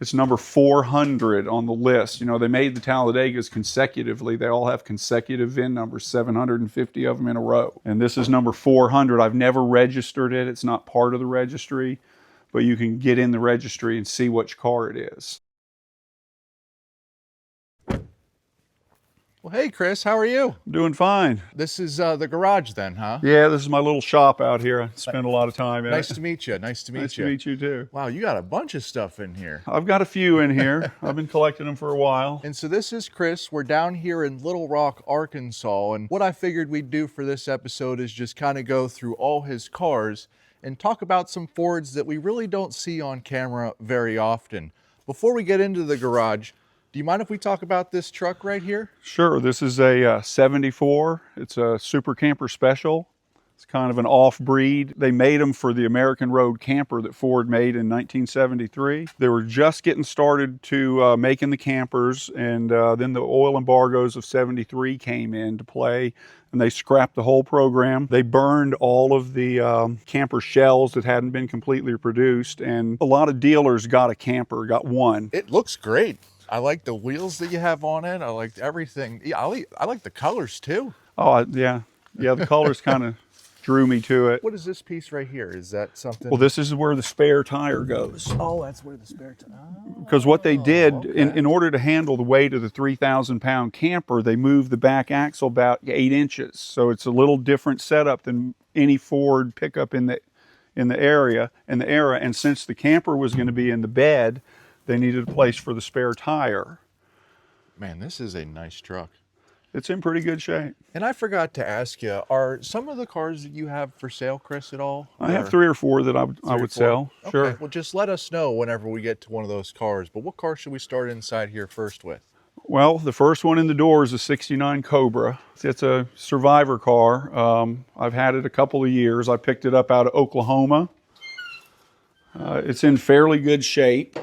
It's number 400 on the list. You know, they made the Talladegas consecutively. They all have consecutive VIN numbers, 750 of them in a row. And this is number 400. I've never registered it. It's not part of the registry, but you can get in the registry and see which car it is. Well, hey, Chris, how are you? I'm doing fine. This is the garage then, huh? Yeah, this is my little shop out here. I spend a lot of time in Nice it. to meet you. Nice to meet Nice you. to meet you too. Wow, you got a bunch of stuff in here. I've got a few in here. I've been collecting them for a while. And so this is Chris. We're down here in Little Rock, Arkansas. And what I figured we'd do for this episode is just kind of go through all his cars and talk about some Fords that we really don't see on camera very often. Before we get into the garage, do you mind if we talk about this truck right here? Sure. This is a 74. It's a Super Camper Special. It's kind of an off-breed. They made them for the American Road camper that Ford made in 1973. They were just getting started to making the campers, and then the oil embargoes of 73 came into play, and they scrapped the whole program. They burned all of the camper shells that hadn't been completely produced, and a lot of dealers got a camper, got one. It looks great. I like the wheels that you have on it. I like everything. Yeah, I like the colors too. Oh, yeah. Yeah, the colors kind of drew me to it. What is this piece right here? Is that something? Well, this is where the spare tire goes. Oh, that's where the spare tire. Because what they did, okay. in order to handle the weight of the 3,000-pound camper, they moved the back axle about 8 inches. So it's a little different setup than any Ford pickup in the era. And since the camper was going to be in the bed, they needed a place for the spare tire. Man, this is a nice truck. It's in pretty good shape. And I forgot to ask you, are some of the cars that you have for sale, Chris, at all? I have 3 or 4 that I would sell. Okay. Sure. Well, just let us know whenever we get to one of those cars. But what car should we start inside here first with? Well, the first one in the door is a 69 Cobra. It's a survivor car. I've had it a couple of years. I picked it up out of Oklahoma. It's in fairly good shape.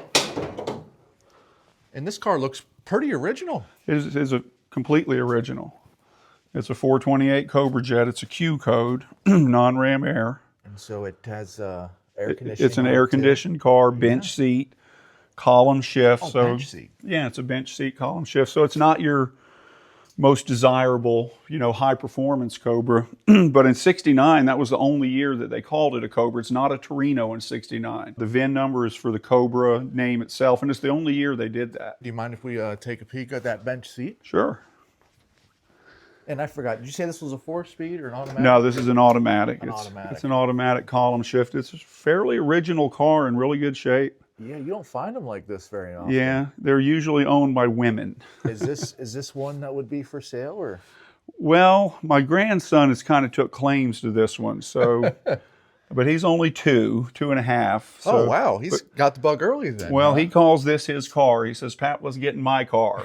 And this car looks pretty original. It is a completely original. It's a 428 Cobra Jet. It's a Q code, non-ram air. And so it has air conditioning. It's an air-conditioned car, bench seat, column shift. Oh, so bench seat. Yeah, it's a bench seat, column shift. So it's not your most desirable, high-performance Cobra. But in 69, that was the only year that they called it a Cobra. It's not a Torino in 69. The VIN number is for the Cobra name itself, and it's the only year they did that. Do you mind if we take a peek at that bench seat? Sure. And I forgot, did you say this was a 4-speed or an automatic? No, this is an automatic. Automatic. It's an automatic column shift. It's a fairly original car in really good shape. Yeah, you don't find them like this very often. Yeah, they're usually owned by women. Is this one that would be for sale, or? Well, my grandson has kind of took claims to this one, so, but he's only 2.5. So, oh, wow, he's got the bug early then. Well, huh? he calls this his car. He says, "Pat, let's get in my car."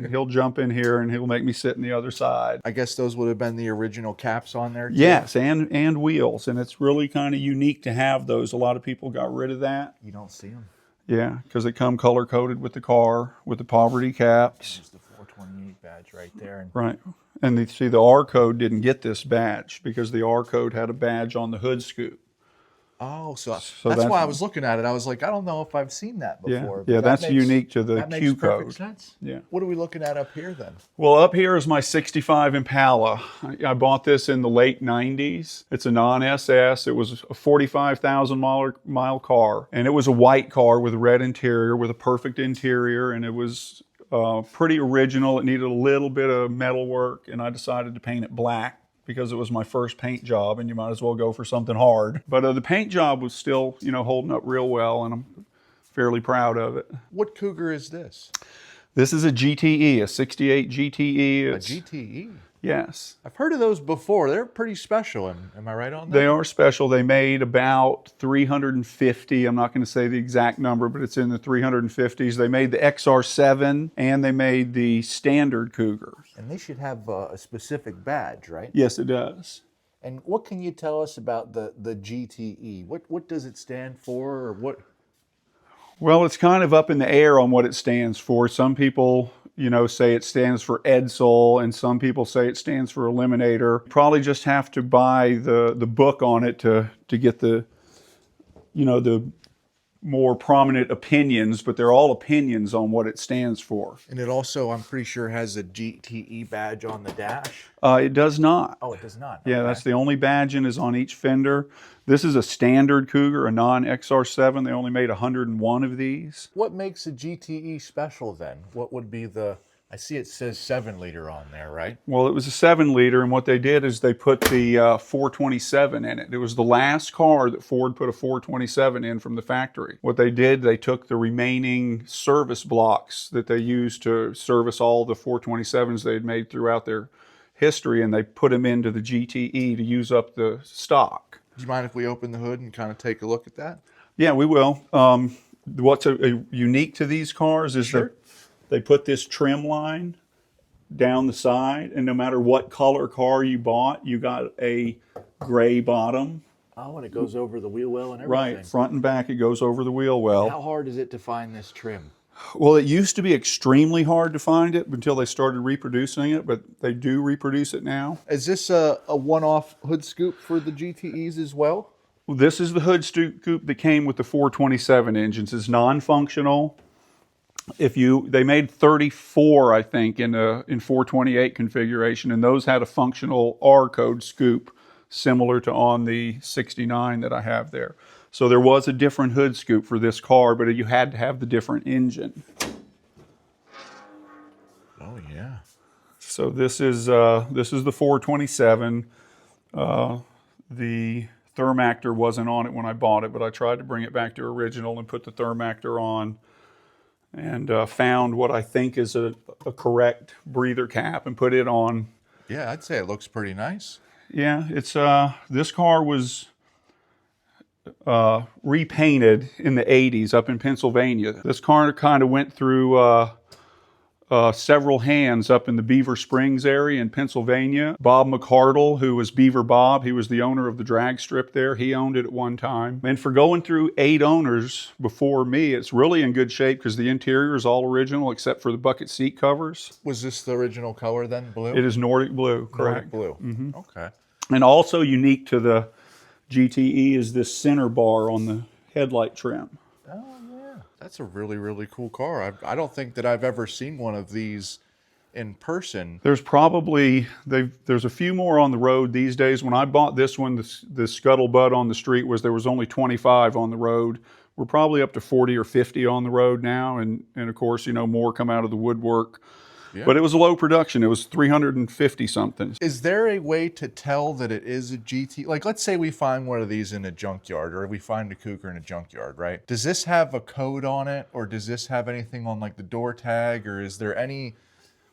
He'll jump in here and he'll make me sit on the other side. I guess those would have been the original caps on there too? Yes, and wheels, and it's really kind of unique to have those. A lot of people got rid of that. You don't see them. Yeah, because they come color-coded with the car, with the poverty caps. There's the 428 badge right there. And Right. And see, the R code didn't get this badge because the R code had a badge on the hood scoop. oh, so that's why I was looking at it. I was like, I don't know if I've seen that before. Yeah, but that's unique to the that Q makes perfect code. sense. Yeah. What are we looking at up here then? Well, up here is my 65 Impala. I bought this in the late 90s. It's a non-SS. It was a 45,000 mile car, and it was a white car with a red interior, with a perfect interior, and it was pretty original. It needed a little bit of metal work, and I decided to paint it black because it was my first paint job, and you might as well go for something hard. But the paint job was still, holding up real well, and I'm fairly proud of it. What Cougar is this? This is a GTE, a 68 GTE. A GTE? Yes. I've heard of those before. They're pretty special. Am I right on that? They are special. They made about 350. I'm not going to say the exact number, but it's in the 350s. They made the XR7 and they made the standard Cougar. And they should have a specific badge, right? Yes, it does. And what can you tell us about the GTE? What does it stand for, or what? Well, it's kind of up in the air on what it stands for. Some people, say it stands for Edsel, and some people say it stands for Eliminator. Probably just have to buy the book on it to get the more prominent opinions, but they're all opinions on what it stands for. And it also, I'm pretty sure, has a GTE badge on the dash. It does not. Oh, it does not. Yeah, Okay. that's the only badging is on each fender. This is a standard Cougar, a non-XR7. They only made 101 of these. What makes a GTE special then? What would be the, I see it says 7-liter on there, right? Well, it was a 7-liter, and what they did is they put the 427 in it. It was the last car that Ford put a 427 in from the factory. What they did, they took the remaining service blocks that they used to service all the 427s they had made throughout their history, and they put them into the GTE to use up the stock. Do you mind if we open the hood and kind of take a look at that? Yeah, we will. What's unique to these cars is that they put this trim line down the side, and no matter what color car you bought, you got a gray bottom. Oh, and it goes over the wheel well and everything. Right, front and back, it goes over the wheel well. How hard is it to find this trim? Well, it used to be extremely hard to find it until they started reproducing it, but they do reproduce it now. Is this a one-off hood scoop for the GTEs as well? Well, this is the hood scoop that came with the 427 engines. It's non-functional. They made 34, I think, in 428 configuration, and those had a functional R code scoop similar to on the 69 that I have there. So there was a different hood scoop for this car, but you had to have the different engine. Oh yeah. So this is the 427. The Thermactor wasn't on it when I bought it, but I tried to bring it back to original and put the Thermactor on, and found what I think is a correct breather cap and put it on. Yeah, I'd say it looks pretty nice. Yeah, it's this car was repainted in the 80s up in Pennsylvania. This car kind of went through several hands up in the Beaver Springs area in Pennsylvania. Bob McCardle, who was Beaver Bob, he was the owner of the drag strip there. He owned it at one time. And for going through 8 owners before me, it's really in good shape because the interior is all original except for the bucket seat covers. Was this the original color then, blue? It is Nordic blue, correct. Nordic blue. Okay. And also unique to the GTE is this center bar on the headlight trim. Oh yeah, that's a really, really cool car. I don't think that I've ever seen one of these in person. There's a few more on the road these days. When I bought this one, the scuttlebutt on the street was there was only 25 on the road. We're probably up to 40 or 50 on the road now, and of course, more come out of the woodwork. Yeah. But it was a low production. It was 350 something. Is there a way to tell that it is a GT? Like, let's say we find one of these in a junkyard, or we find a Cougar in a junkyard, right? Does this have a code on it, or does this have anything on like the door tag, or is there any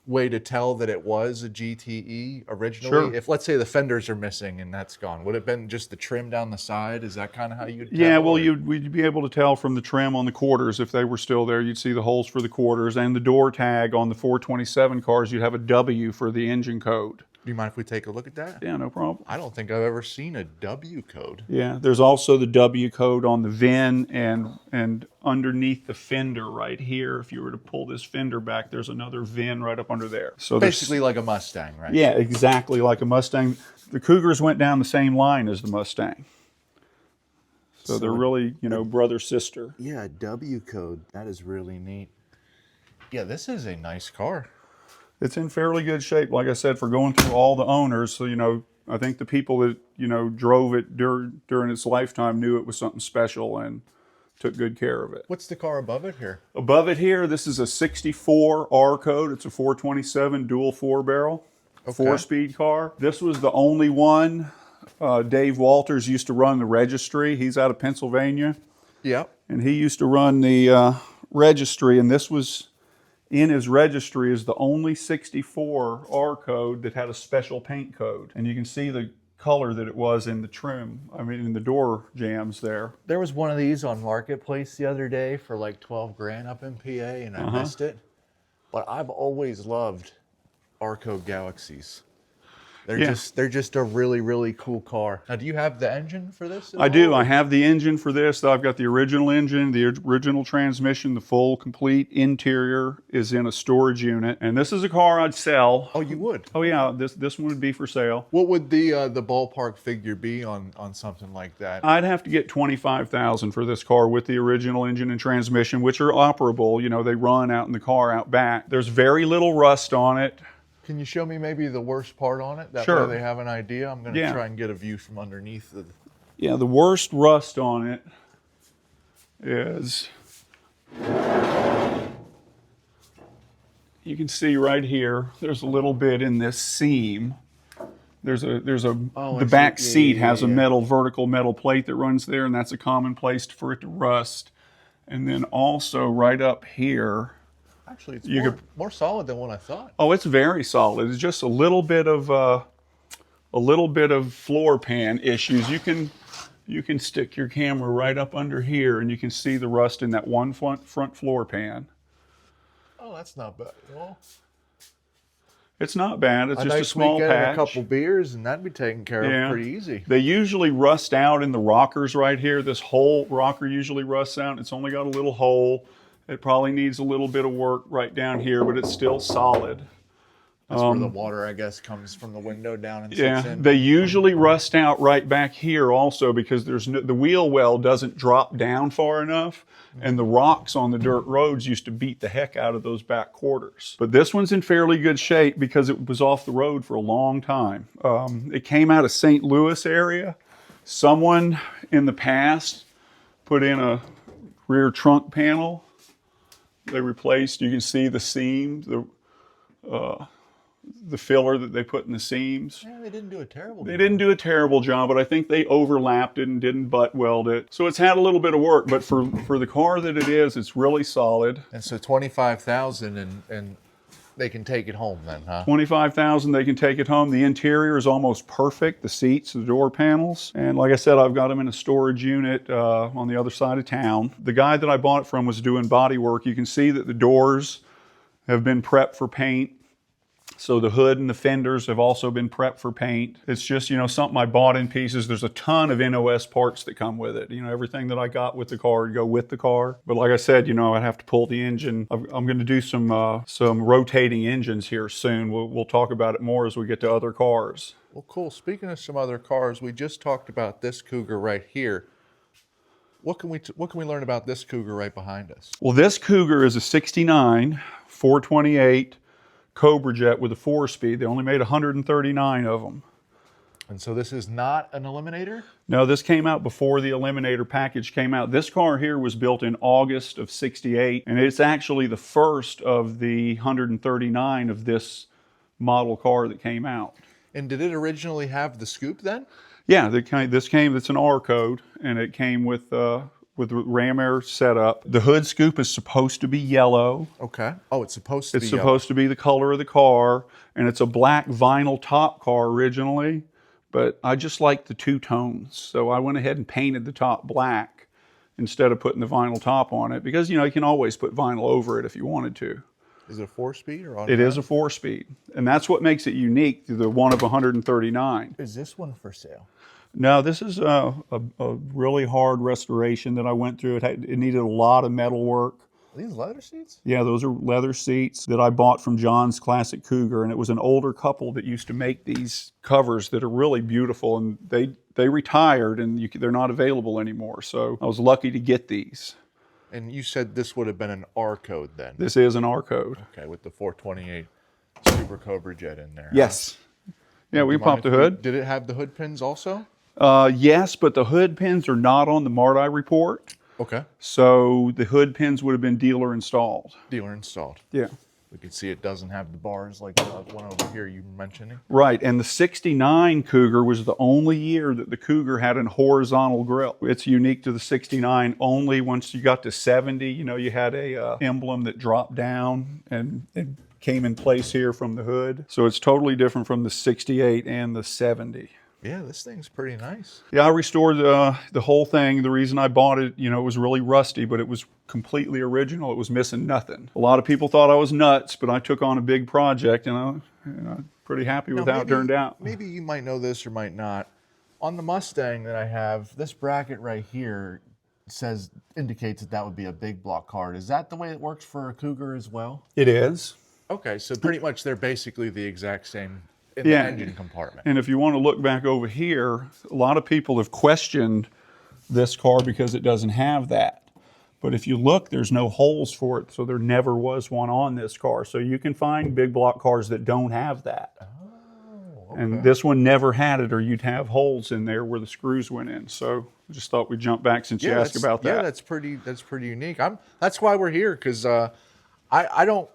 way to tell that it was a GTE originally? Sure. If, let's say, the fenders are missing and that's gone, would it have been just the trim down the side? Is that kind of how you'd tell? Yeah, well, we'd be able to tell from the trim on the quarters. If they were still there, you'd see the holes for the quarters, and the door tag on the 427 cars, you'd have a W for the engine code. Do you mind if we take a look at that? Yeah, no problem. I don't think I've ever seen a W code. Yeah, there's also the W code on the VIN and underneath the fender right here. If you were to pull this fender back, there's another VIN right up under there. So basically like a Mustang, right? Yeah, exactly like a Mustang. The Cougars went down the same line as the Mustang. So they're really, brother, sister. Yeah, W code. That is really neat. Yeah, this is a nice car. It's in fairly good shape, like I said, for going through all the owners. So, I think the people that, drove it during its lifetime knew it was something special and took good care of it. What's the car above it here? Above it here, this is a 64 R code. It's a 427 dual 4-barrel, 4-speed car. This was the only one. Dave Walters used to run the registry. He's out of Pennsylvania. Yeah. And he used to run the registry, and this was in his registry is the only 64 R code that had a special paint code. And you can see the color that it was in the trim, in the door jambs there. There was one of these on Marketplace the other day for like 12 grand up in PA, and I missed it. But I've always loved R code Galaxies. They're just a really, really cool car. Now, do you have the engine for this? I do. I have the engine for this. I've got the original engine, the original transmission, the full, complete interior is in a storage unit. And this is a car I'd sell. Oh, you would? Oh, yeah. This one would be for sale. What would the ballpark figure be on something like that? I'd have to get $25,000 for this car with the original engine and transmission, which are operable. You know, they run out in the car out back. There's very little rust on it. Can you show me maybe the worst part on it? That Sure. way they have an idea. I'm going to try and get a view from underneath. Yeah, the worst rust on it is, you can see right here, there's a little bit in this seam. The back seat has a vertical metal plate that runs there, and that's a common place for it to rust. And then also right up here, actually, it's more solid than what I thought. Oh, it's very solid. It's just a little bit of floor pan issues. You can stick your camera right up under here, and you can see the rust in that one front floor pan. Oh, that's not bad at all. It's not bad. It's just a nice small weekend and patch. a couple beers, and that'd be taken care of pretty easy. They usually rust out in the rockers right here. This whole rocker usually rusts out. It's only got a little hole. It probably needs a little bit of work right down here, but it's still solid. That's where the water, I guess, comes from the window down and sits in. They usually rust out right back here also because the wheel well doesn't drop down far enough, and the rocks on the dirt roads used to beat the heck out of those back quarters. But this one's in fairly good shape because it was off the road for a long time. It came out of St. Louis area. Someone in the past put in a rear trunk panel. They replaced, you can see the seam, the filler that they put in the seams. Yeah, they didn't do a terrible job. They didn't do a terrible job, but I think they overlapped it and didn't butt weld it. So it's had a little bit of work, but for the car that it is, it's really solid. And so $25,000 and they can take it home then, huh? $25,000, they can take it home. The interior is almost perfect. The seats, the door panels. And like I said, I've got them in a storage unit on the other side of town. The guy that I bought it from was doing body work. You can see that the doors have been prepped for paint. So the hood and the fenders have also been prepped for paint. It's just, something I bought in pieces. There's a ton of NOS parts that come with it. Everything that I got with the car would go with the car. But like I said, I'd have to pull the engine. I'm going to do some rotating engines here soon. We'll talk about it more as we get to other cars. Well, cool. Speaking of some other cars, we just talked about this Cougar right here. What can we learn about this Cougar right behind us? Well, this Cougar is a 69 428 Cobra jet with a 4-speed. They only made 139 of them. And so this is not an Eliminator? No, this came out before the Eliminator package came out. This car here was built in August of '68, and it's actually the first of the 139 of this model car that came out. And did it originally have the scoop then? Yeah, it's an R code, and it came with ram air setup. The hood scoop is supposed to be yellow. Okay. Oh, it's supposed to be yellow. It's supposed to be the color of the car, and it's a black vinyl top car originally, but I just like the two tones. So I went ahead and painted the top black instead of putting the vinyl top on it because, you can always put vinyl over it if you wanted to. Is it a 4-speed or automatic? It is a 4-speed, and that's what makes it unique to the one of 139. Is this one for sale? No, this is a really hard restoration that I went through. It needed a lot of metal work. Are these leather seats? Yeah, those are leather seats that I bought from John's Classic Cougar, and it was an older couple that used to make these covers that are really beautiful, and they retired, and they're not available anymore, so I was lucky to get these. And you said this would have been an R code then? This is an R code. Okay, with the 428 Super Cobra jet in there. Yes. Huh? Yeah, we popped the hood. Did it have the hood pins also? Yes, but the hood pins are not on the Marti report. Okay. So the hood pins would have been dealer installed. Dealer installed. Yeah. We can see it doesn't have the bars like the one over here you were mentioning. Right, and the 69 Cougar was the only year that the Cougar had a horizontal grille. It's unique to the 69 only. Once you got to 70, you had a emblem that dropped down and it came in place here from the hood. So it's totally different from the 68 and the 70. Yeah, this thing's pretty nice. Yeah, I restored the whole thing. The reason I bought it, it was really rusty, but it was completely original. It was missing nothing. A lot of people thought I was nuts, but I took on a big project, and I'm pretty happy with how it turned out. Maybe you might know this or might not. On the Mustang that I have, this bracket right here indicates that would be a big block card. Is that the way it works for a Cougar as well? It is. Okay, so pretty much they're basically the exact same in the engine compartment. And if you want to look back over here, a lot of people have questioned this car because it doesn't have that. But if you look, there's no holes for it, so there never was one on this car. So you can find big block cars that don't have that. Oh, okay. And this one never had it, or you'd have holes in there where the screws went in. So I just thought we'd jump back since you asked about that. Yeah, that's pretty unique. That's why we're here, because I don't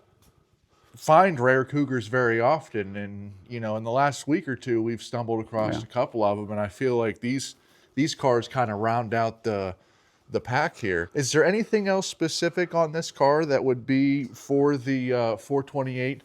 find rare Cougars very often, and in the last week or two we've stumbled across a couple of them, and I feel like these cars kind of round out the pack here. Is there anything else specific on this car that would be for the 428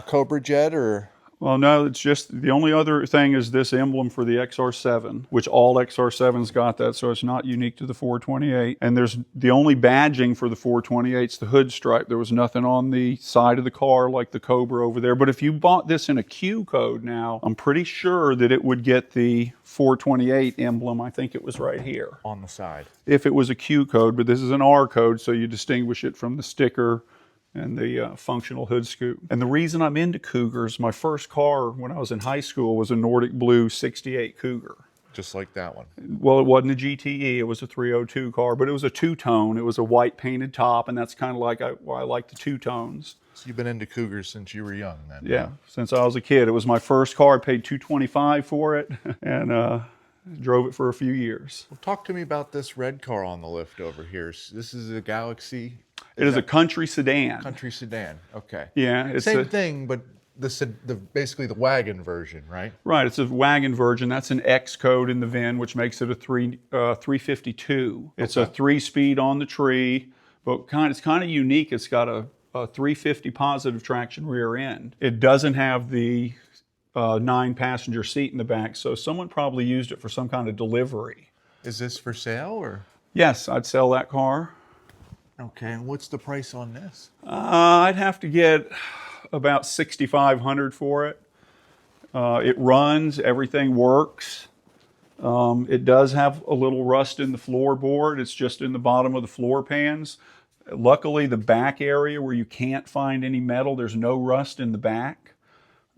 Cobra jet, or? Well, no, it's just the only other thing is this emblem for the XR7, which all XR7s got that, so it's not unique to the 428. And there's the only badging for the 428's the hood stripe. There was nothing on the side of the car like the Cobra over there. But if you bought this in a Q code now, I'm pretty sure that it would get the 428 emblem. I think it was right here on the side. If it was a Q code, but this is an R code, so you distinguish it from the sticker and the functional hood scoop. And the reason I'm into Cougars, my first car when I was in high school was a Nordic Blue 68 Cougar. Just like that one. Well, it wasn't a GTE, it was a 302 car, but it was a two-tone. It was a white painted top, and that's kind of like why I like the two-tones. So you've been into Cougars since you were young then? Yeah, since I was a kid. It was my first car. I paid $225 for it, and drove it for a few years. Well, talk to me about this red car on the lift over here. This is a Galaxie? It is a country sedan. Country sedan, okay. Yeah. It's same thing, but basically the wagon version, right? Right, it's a wagon version. That's an X code in the VIN, which makes it a 352. It's a 3-speed on the tree, but it's kind of unique. It's got a 350 positive traction rear end. It doesn't have the 9-passenger seat in the back, so someone probably used it for some kind of delivery. Is this for sale, or? Yes, I'd sell that car. Okay, and what's the price on this? I'd have to get about $6,500 for it. It runs, everything works. It does have a little rust in the floorboard. It's just in the bottom of the floor pans. Luckily, the back area where you can't find any metal, there's no rust in the back.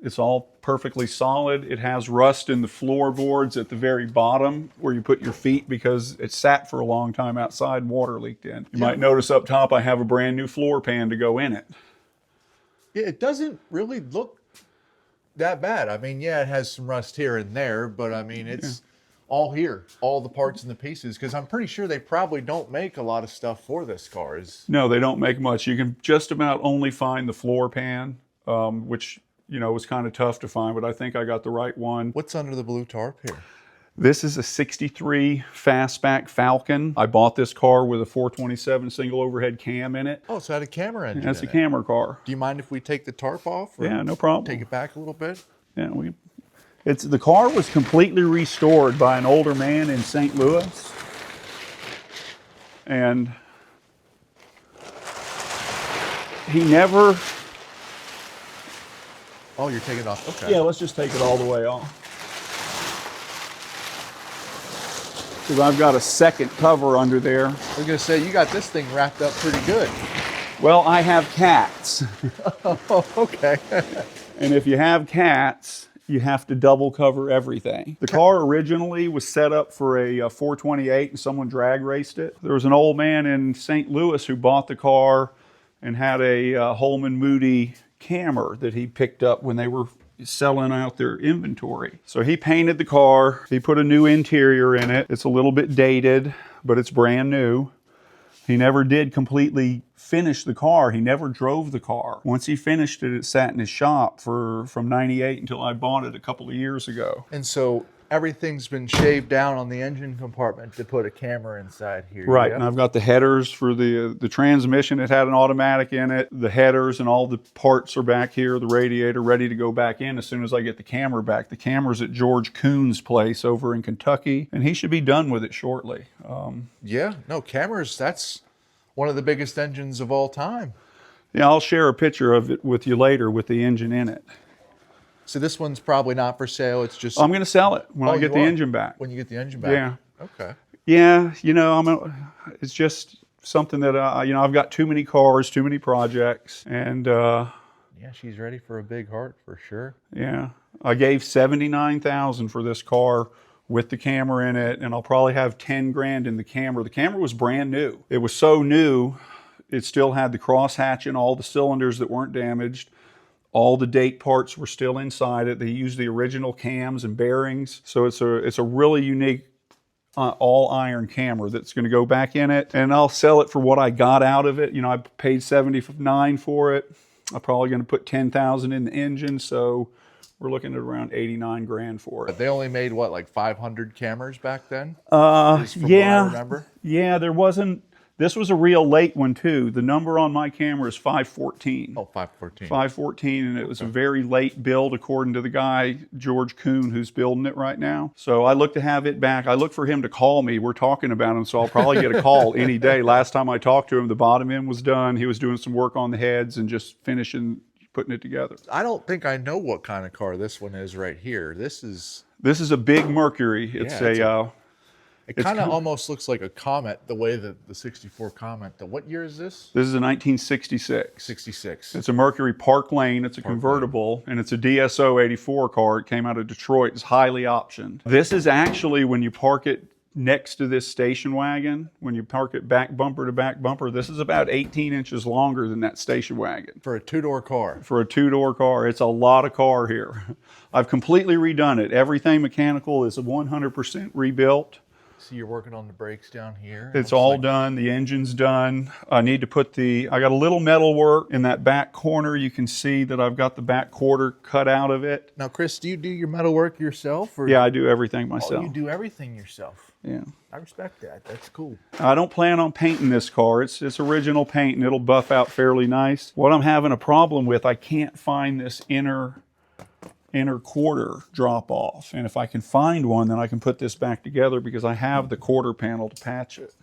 It's all perfectly solid. It has rust in the floorboards at the very bottom where you put your feet because it sat for a long time outside and water leaked in. You might notice up top I have a brand new floor pan to go in it. Yeah, it doesn't really look that bad. I mean, yeah, it has some rust here and there, but I mean, it's all here, all the parts and the pieces, because I'm pretty sure they probably don't make a lot of stuff for this car. No, they don't make much. You can just about only find the floor pan, which was kind of tough to find, but I think I got the right one. What's under the blue tarp here? This is a 63 fastback Falcon. I bought this car with a 427 single overhead cam in it. Oh, so it had a camera engine. That's a camera car. Do you mind if we take the tarp off? Yeah, no problem. Take it back a little bit? Yeah, the car was completely restored by an older man in St. Louis. And he never... Oh, you're taking it off. Okay. Yeah, let's just take it all the way off. Because I've got a second cover under there. I was going to say, you got this thing wrapped up pretty good. Well, I have cats. Oh, okay. And if you have cats, you have to double cover everything. The car originally was set up for a 428 and someone drag raced it. There was an old man in St. Louis who bought the car and had a Holman Moody camera that he picked up when they were selling out their inventory. So he painted the car, he put a new interior in it. It's a little bit dated, but it's brand new. He never did completely finish the car. He never drove the car. Once he finished it, it sat in his shop from 98 until I bought it a couple of years ago. And so everything's been shaved down on the engine compartment to put a camera inside here. Right, yeah? And I've got the headers for the transmission. It had an automatic in it. The headers and all the parts are back here, the radiator ready to go back in as soon as I get the camera back. The camera's at George Kuhn's place over in Kentucky, and he should be done with it shortly. Yeah, no, cameras, that's one of the biggest engines of all time. Yeah, I'll share a picture of it with you later with the engine in it. So this one's probably not for sale. It's just I'm going to sell it when I get the you are? engine back. When you get the engine back. Yeah. Okay. Yeah, you know, it's just something that, you know, I've got too many cars, too many projects, and Yeah, she's ready for a big heart for sure. yeah, I gave $79,000 for this car with the camera in it, and I'll probably have 10 grand in the camera. The camera was brand new. It was so new, it still had the crosshatch and all the cylinders that weren't damaged. All the date parts were still inside it. They used the original cams and bearings. So it's a really unique all iron camera that's going to go back in it. And I'll sell it for what I got out of it. You know, I paid $79,000 for it. I'm probably going to put $10,000 in the engine. So we're looking at around 89 grand for it. But they only made what, like 500 cameras back then? Yeah. What I remember. Yeah, there wasn't. This was a real late one too. The number on my camera is 514. Oh, 514. 514, and it was a very late build according to the guy, George Kuhn, who's building it right now. So I look to have it back. I look for him to call me. We're talking about him, so I'll probably get a call any day. Last time I talked to him, the bottom end was done. He was doing some work on the heads and just finishing putting it together. I don't think I know what kind of car this one is right here. This is a big Mercury. It's it kind of almost looks like a Comet, the way that the 64 Comet. What year is this? This is a 1966. 66. It's a Mercury Park Lane. It's a convertible, and it's a DSO 84 car. It came out of Detroit. It's highly optioned. This is actually, when you park it next to this station wagon, when you park it back bumper to back bumper, this is about 18 inches longer than that station wagon. For a two-door car. For a two-door car. It's a lot of car here. I've completely redone it. Everything mechanical is 100% rebuilt. So you're working on the brakes down here? It's all done. The engine's done. I need to put I got a little metal work in that back corner. You can see that I've got the back quarter cut out of it. Now, Chris, do you do your metal work yourself? Or yeah, I do everything myself. You do everything yourself? Yeah. I respect that. That's cool. I don't plan on painting this car. It's original paint, and it'll buff out fairly nice. What I'm having a problem with, I can't find this inner quarter drop off, and if I can find one, then I can put this back together because I have the quarter panel to patch it.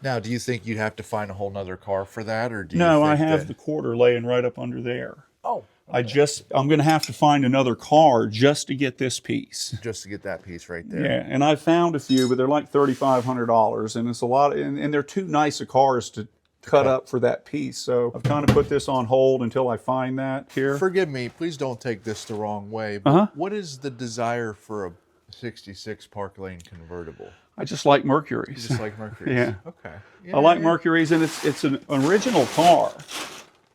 Now, do you think you'd have to find a whole nother car for that, or do you No, think I have the quarter laying right up under there. Oh, okay. I'm going to have to find another car just to get this piece. Just to get that piece right there. Yeah, and I found a few, but they're like $3,500, and it's a lot, and they're too nice of cars to cut up for that piece. So I've kind of put this on hold until I find that here. Forgive me, please don't take this the wrong way, but what is the desire for a 66 Park Lane convertible? I just like Mercuries. You just like Mercuries? Yeah. Okay. Yeah, I like Mercuries, and it's an original car.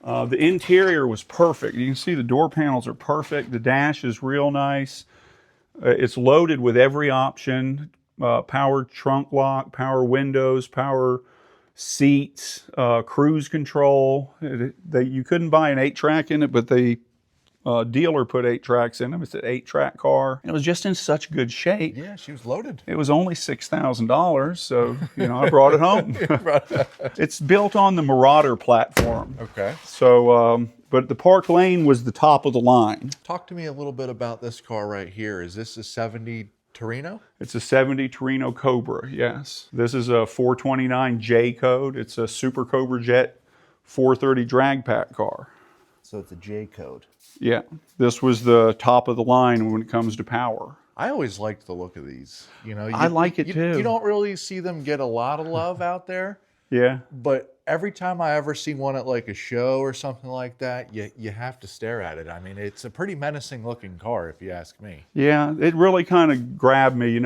The interior was perfect. You can see the door panels are perfect. The dash is real nice. It's loaded with every option. Power trunk lock, power windows, power seats, cruise control. You couldn't buy an 8-track in it, but the dealer put 8 tracks in them. It's an 8-track car. And it was just in such good shape. Yeah, she was loaded. It was only $6,000, so I brought it home. It's built on the Marauder platform. Okay. So, but the Park Lane was the top of the line. Talk to me a little bit about this car right here. Is this a 70 Torino? It's a 70 Torino Cobra, yes. This is a 429 J code. It's a Super Cobra Jet 430 drag pack car. So it's a J code. Yeah, this was the top of the line when it comes to power. I always liked the look of these. I like it too. You don't really see them get a lot of love out there. Yeah. But every time I ever see one at like a show or something like that, you have to stare at it. I mean, it's a pretty menacing looking car, if you ask me. Yeah, it really kind of grabbed me,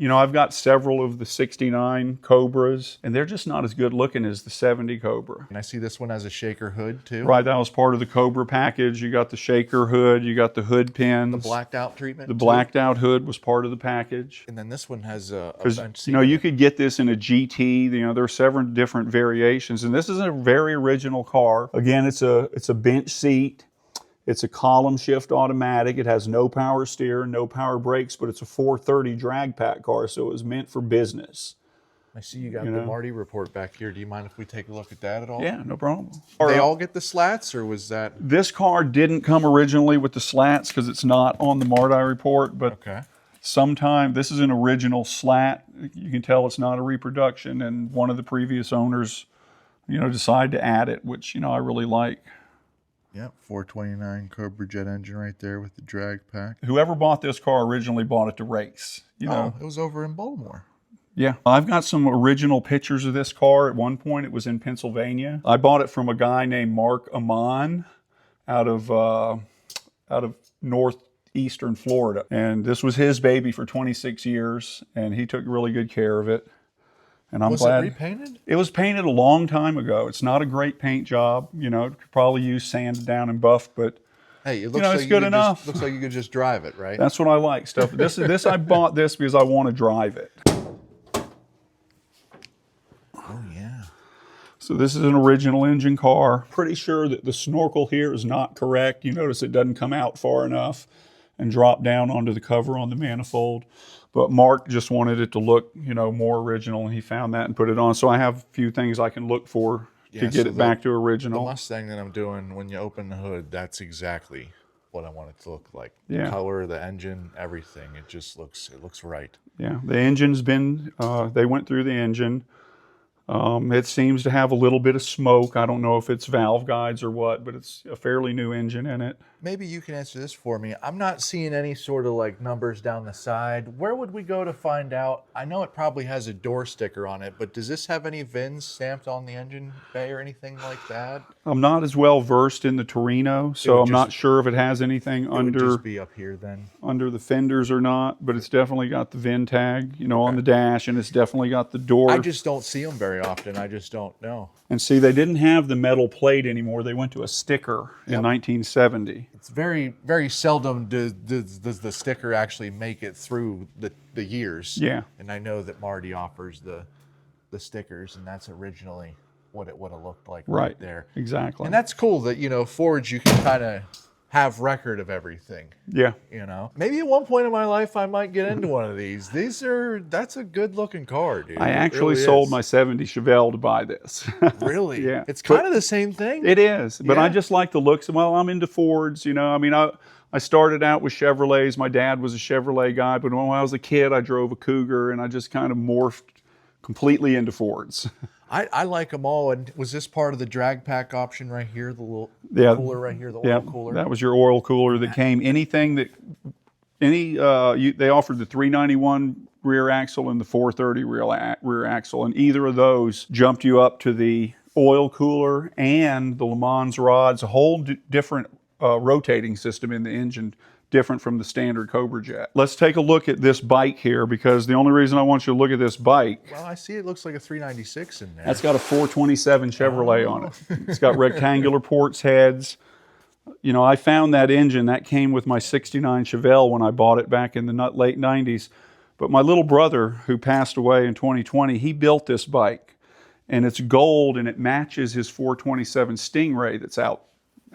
I've got several of the 69 Cobras, and they're just not as good looking as the 70 Cobra. And I see this one has a shaker hood too. Right, that was part of the Cobra package. You got the shaker hood, you got the hood pins. The blacked out treatment. The blacked out hood was part of the package. And then this one has a bench seat. You could get this in a GT. There are several different variations, and this is a very original car. Again, it's a bench seat. It's a column shift automatic. It has no power steer, no power brakes, but it's a 430 drag pack car, so it was meant for business. I see you got the Marty report back here. Do you mind if we take a look at that at all? Yeah, no problem. They all get the slats, or was that? This car didn't come originally with the slats because it's not on the Marty report, but okay. sometime, this is an original slat. You can tell it's not a reproduction, and one of the previous owners, decided to add it, which, I really like. Yep, 429 Cobra jet engine right there with the drag pack. Whoever bought this car originally bought it to race, Oh, it was over in Baltimore. Yeah, I've got some original pictures of this car. At one point, it was in Pennsylvania. I bought it from a guy named Mark Amon out of northeastern Florida. And this was his baby for 26 years, and he took really good care of it. And I'm glad. Was it repainted? It was painted a long time ago. It's not a great paint job. It could probably use sanded down and buffed, but hey, it looks like it's good enough. Looks like you could just drive it, right? That's what I like. This I bought this because I want to drive it. Oh, yeah. So this is an original engine car. Pretty sure that the snorkel here is not correct. You notice it doesn't come out far enough and drop down onto the cover on the manifold. But Mark just wanted it to look, more original, and he found that and put it on. So I have a few things I can look for to get it back to original. The Mustang that I'm doing, when you open the hood, that's exactly what I want it to look like. Yeah. The color, the engine, everything. It looks right. Yeah, the engine's been, they went through the engine. It seems to have a little bit of smoke. I don't know if it's valve guides or what, but it's a fairly new engine in it. Maybe you can answer this for me. I'm not seeing any sort of like numbers down the side. Where would we go to find out? I know it probably has a door sticker on it, but does this have any VINs stamped on the engine bay or anything like that? I'm not as well versed in the Torino, so I'm not sure if it has anything Would just be up here then. under the fenders or not, but it's definitely got the VIN tag, on the dash, and it's definitely got the door. I just don't see them very often. I just don't know. And see, they didn't have the metal plate anymore. They went to a sticker in 1970. It's very, very seldom does the sticker actually make it through the years. Yeah. And I know that Marty offers the stickers, and that's originally what it would have looked like right there. Exactly. And that's cool that, Fords, you can kind of have record of everything. Yeah. Maybe at one point in my life I might get into one of these. That's a good looking car, dude. I actually sold my 70 Chevelle to buy this. Really? Yeah. It's kind of the same thing. It is, but I just like the looks. Well, I'm into Fords, I started out with Chevrolets. My dad was a Chevrolet guy, but when I was a kid, I drove a Cougar, and I just kind of morphed completely into Fords. I like them all. And was this part of the drag pack option right here? The little cooler right here, the oil cooler? That was your oil cooler that came. They offered the 391 rear axle and the 430 rear axle, and either of those jumped you up to the oil cooler and the Le Mans rods, a whole different rotating system in the engine, different from the standard Cobra jet. Let's take a look at this bike here, because the only reason I want you to look at this bike. Well, I see it looks like a 396 in there. That's got a 427 Chevrolet on it. It's got rectangular ports heads. I found that engine that came with my '69 Chevelle when I bought it back in the late '90s. But my little brother, who passed away in 2020, he built this bike, and it's gold, and it matches his 427 Stingray that's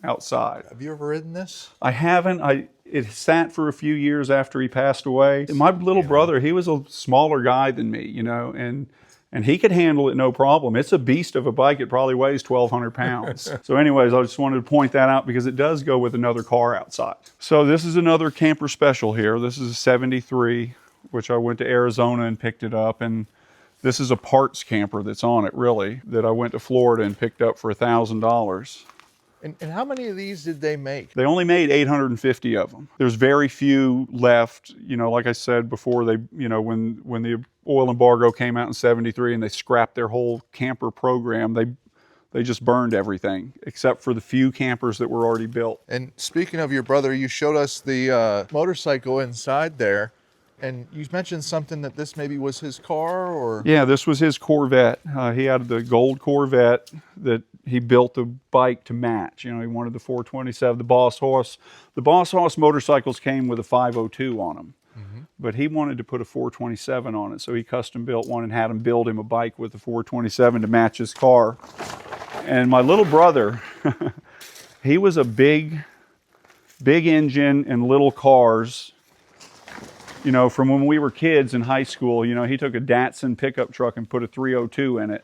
outside. Have you ever ridden this? I haven't. It sat for a few years after he passed away. And my little brother, he was a smaller guy than me, and he could handle it no problem. It's a beast of a bike. It probably weighs 1,200 pounds. So anyways, I just wanted to point that out because it does go with another car outside. So this is another camper special here. This is a 73, which I went to Arizona and picked it up. And this is a parts camper that's on it, really, that I went to Florida and picked up for $1,000. And how many of these did they make? They only made 850 of them. There's very few left. Like I said before, when the oil embargo came out in '73 and they scrapped their whole camper program, they just burned everything except for the few campers that were already built. And speaking of your brother, you showed us the motorcycle inside there. And you mentioned something that this maybe was his car, or? Yeah, this was his Corvette. He had the gold Corvette that he built the bike to match. He wanted the 427, the Boss Hoss. The Boss Hoss motorcycles came with a 502 on them, but he wanted to put a 427 on it, so he custom built one and had him build him a bike with the 427 to match his car. And my little brother, he was a big engine and little cars. From when we were kids in high school, he took a Datsun pickup truck and put a 302 in it.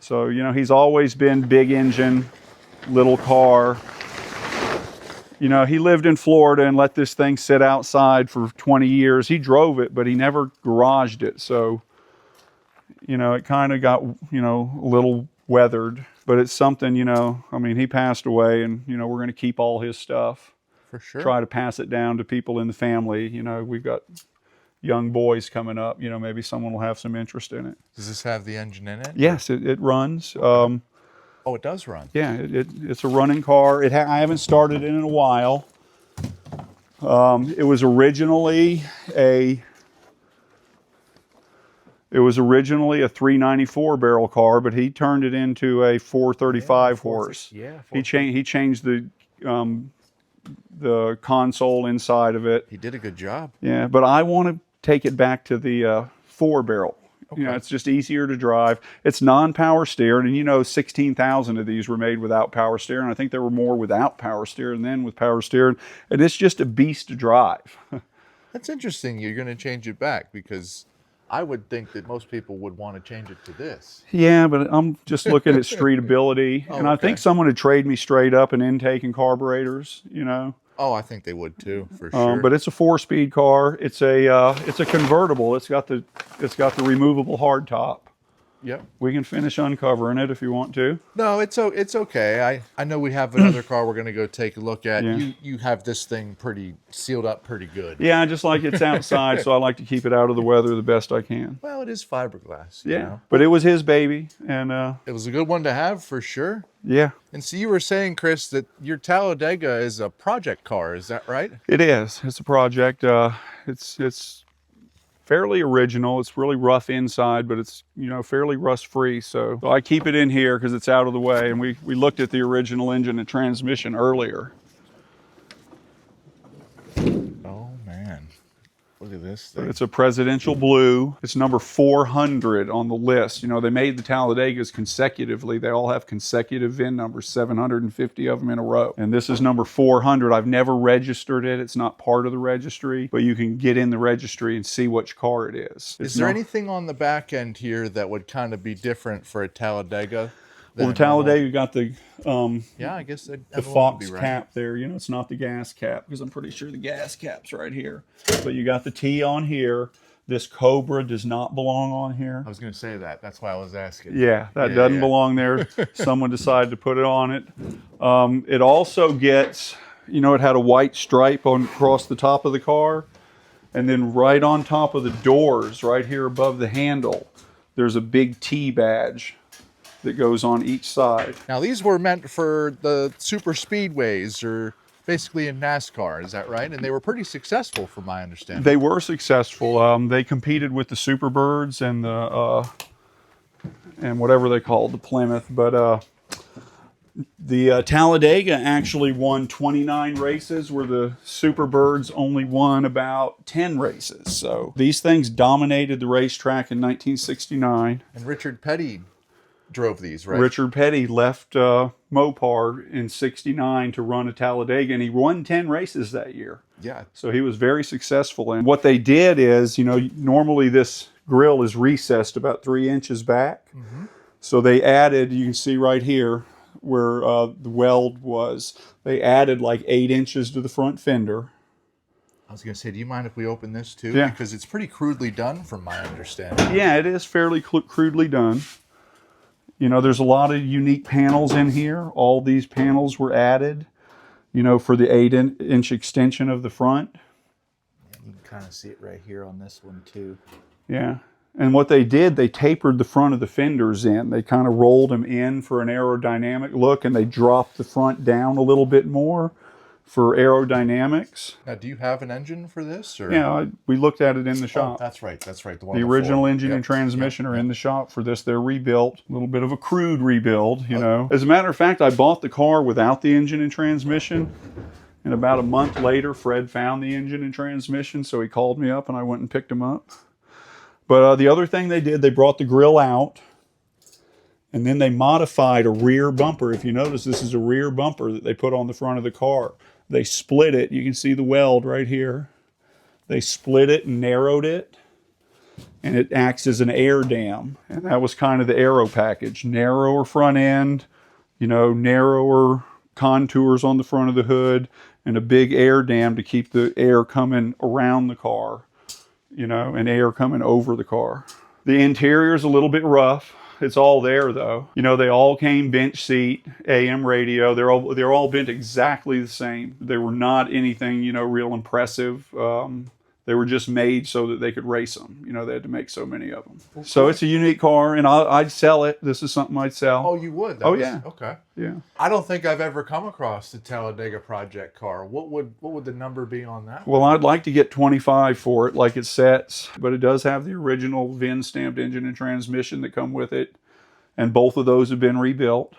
So, he's always been big engine, little car. You know, he lived in Florida and let this thing sit outside for 20 years. He drove it, but he never garaged it. So, you know, it kind of got, you know, a little weathered. But it's something, you know, I mean, he passed away and, you know, we're going to keep all his stuff. For sure. Try to pass it down to people in the family. You know, we've got young boys coming up. You know, maybe someone will have some interest in it. Does this have the engine in it? Yes, it runs. Oh, it does run. Yeah, it's a running car. I haven't started it in a while. It was originally a 394 barrel car, but he turned it into a 435 horse. Yeah. He changed the console inside of it. He did a good job. Yeah, but I want to take it back to the 4 barrel. Okay. You know, it's just easier to drive. It's non-power steering, and you know, 16,000 of these were made without power steering. I think there were more without power steering than with power steering, and it's just a beast to drive. That's interesting. You're going to change it back, because I would think that most people would want to change it to this. Yeah, but I'm just looking at streetability, and I think someone would trade me straight up an intake and carburetors, you know. Oh, I think they would too, for sure. But it's a 4-speed car. It's a convertible. It's got the removable hardtop. Yep. We can finish uncovering it if you want to. No, it's okay. I know we have another car we're going to go take a look at. Yeah. You have this thing pretty sealed up pretty good. Yeah, I just like it's outside, so I like to keep it out of the weather the best I can. Well, it is fiberglass. Yeah, You know? but it was his baby, and It was a good one to have for sure. yeah, And so you were saying, Chris, that your Talladega is a project car. Is that right? it is. It's a project. It's fairly original. It's really rough inside, but it's, you know, fairly rust free. So I keep it in here because it's out of the way. And we looked at the original engine and transmission earlier. Oh man, look at this thing. It's a presidential blue. It's number 400 on the list. You know, they made the Talladegas consecutively. They all have consecutive VIN numbers, 750 of them in a row. And this is number 400. I've never registered it. It's not part of the registry, but you can get in the registry and see which car it is. Is there anything on the back end here that would kind of be different for a Talladega? Well, the Talladega got the Yeah, I guess the Fox cap there. You know, it's not the gas cap, because I'm pretty sure the gas cap's right here. But you got the T on here. This Cobra does not belong on here. I was going to say that. That's why I was asking. Yeah, that doesn't belong there. Someone decided to put it on it. It also gets, you know, it had a white stripe across the top of the car. And then right on top of the doors, right here above the handle, there's a big T badge that goes on each side. Now, these were meant for the super speedways, or basically in NASCAR, is that right? And they were pretty successful, from my understanding. They were successful. They competed with the Superbirds and the and whatever they called the Plymouth. But the Talladega actually won 29 races, where the Superbirds only won about 10 races. So these things dominated the racetrack in 1969. And Richard Petty drove these, right? Richard Petty left Mopar in 69 to run a Talladega, and he won 10 races that year. Yeah. So he was very successful. And what they did is, you know, normally this grill is recessed about 3 inches back. Mm-hmm. So they added, you can see right here where the weld was, they added like 8 inches to the front fender. I was going to say, do you mind if we open this too? Yeah. Because it's pretty crudely done, from my understanding. Yeah, it is fairly crudely done. You know, there's a lot of unique panels in here. All these panels were added, you know, for the 8-inch extension of the front. Yeah, you can kind of see it right here on this one too. Yeah. And what they did, they tapered the front of the fenders in. They kind of rolled them in for an aerodynamic look, and they dropped the front down a little bit more for aerodynamics. Now, do you have an engine for this? Or? Yeah, we looked at it in the shop. Oh, that's right. That's right. The one The before. original engine Yep. and transmission are in the shop for this. They're rebuilt. A little bit of a crude rebuild, you know. As a matter of fact, I bought the car without the engine and transmission. And about a month later, Fred found the engine and transmission, so he called me up and I went and picked him up. But the other thing they did, they brought the grill out, and then they modified a rear bumper. If you notice, this is a rear bumper that they put on the front of the car. They split it. You can see the weld right here. They split it and narrowed it, and it acts as an air dam. And that was kind of the aero package. Narrower front end, you know, narrower contours on the front of the hood and a big air dam to keep the air coming around the car, you know, and air coming over the car. The interior is a little bit rough. It's all there though. You know, they all came bench seat, AM radio. They're all bent exactly the same. They were not anything, you know, real impressive. They were just made so that they could race them. You know, they had to make so many of them. Well, so it's a unique car, and I'd sell it. This is something I'd sell. Oh, you would? Yeah. Okay. Yeah. I don't think I've ever come across the Talladega Project car. What would the number be on that? Well, I'd like to get 25 for it, like it sets, but it does have the original VIN stamped engine and transmission that come with it, and both of those have been rebuilt.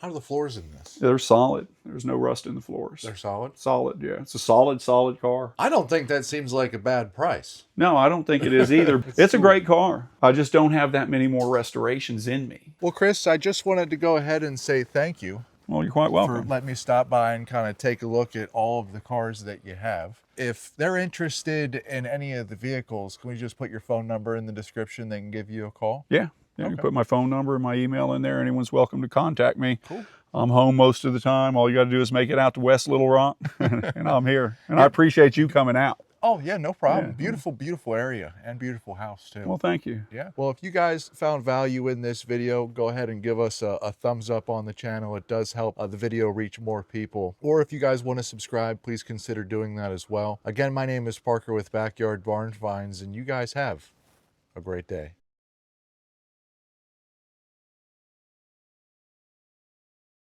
How are the floors in this? They're solid. There's no rust in the floors. They're solid? Solid, yeah. It's a solid car. I don't think that seems like a bad price. No, I don't think it is either. It's a great car. I just don't have that many more restorations in me. Well, Chris, I just wanted to go ahead and say thank you. Well, you're quite welcome. For letting me stop by and kind of take a look at all of the cars that you have. If they're interested in any of the vehicles, can we just put your phone number in the description? They can give you a call? Yeah. Yeah, you can put my phone number and my email in there. Anyone's welcome to contact me. Cool. I'm home most of the time. All you got to do is make it out to West Little Rock, and I'm here. And I appreciate you coming out. Oh, yeah, no problem. Yeah. Beautiful, beautiful area and beautiful house, too. Well, thank you. Yeah. Well, if you guys found value in this video, go ahead and give us a thumbs up on the channel. It does help the video reach more people. Or if you guys want to subscribe, please consider doing that as well. Again, my name is Parker with Backyard Barn Finds, and you guys have a great day.